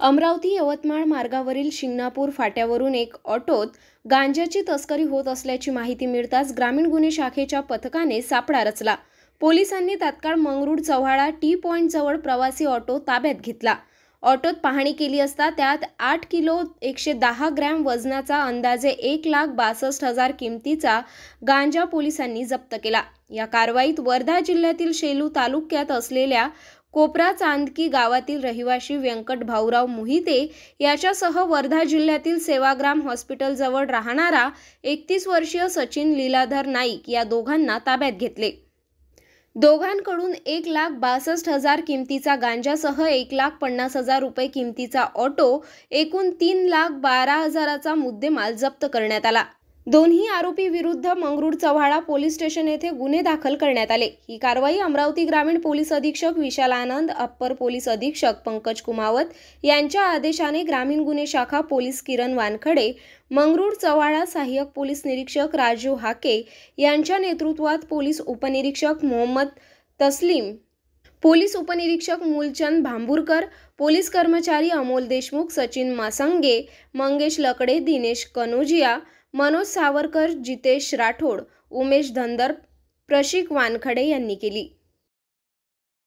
अमरावती यवतमाळ मार्गावरील शिंगणापूर फाट्यावरून एक ऑटोत गांजाची तस्करी होत असल्याची माहिती मिळताच ग्रामीण गुन्हे शाखेच्या पथकाने सापळा रचला। पोलिसांनी तात्काळ मंगरुळ चव्हाळा टी पॉइंट जवळ प्रवासी ऑटो ताब्यात घेतला। ऑटोत पाहणी केली असता त्यात 8 किलो 110 ग्रॅम वजनाचा अंदाजे 1,62,000 किमतीचा गांजा पोलिसांनी जप्त केला। या कारवाईत वर्धा जिल्ह्यातील शेलू तालुक्यात असलेल्या कोपरा चांदकी गावातील रहिवासी व्यंकट भाऊराव मोहिते याच्यासह वर्धा जिल्ह्यातील सेवाग्राम हॉस्पिटल जवळ राहणारा 31 वर्षीय सचिन लीलाधर नाईक या दोघांना ताब्यात घेतले। दोघांकडून 1,62,000 किमतीचा गांजासह 1,50,000 रुपये किमतीचा ऑटो एकूण 3,12,000चा मुद्देमाल जप्त करण्यात आला। दोन्ही आरोपी विरुद्ध मंगरुळ चव्हाळा पोलीस स्टेशन येथे गुन्हे दाखल करण्यात आले। ही कारवाई अमरावती ग्रामीण पोलीस अधीक्षक विशाल आनंद, अप्पर पोलीस अधीक्षक पंकज कुमावत यांच्या आदेशाने ग्रामीण गुन्हे शाखा पोलीस किरण वानखडे, मंगरुळ चव्हाळा सहाय्यक पोलीस निरीक्षक राजीव हाके यांच्या नेतृत्वात पोलीस उपनिरीक्षक मोहम्मद तस्लीम, पोलीस उपनिरीक्षक मूलचंद भांबुरकर, पोलीस कर्मचारी अमोल देशमुख, सचिन मासंगे, मंगेश लकडे, दिनेश कनोजिया, मनोज सावरकर, जितेश राठोड, उमेश धंदर, प्रशिक वानखडे यांनी केली।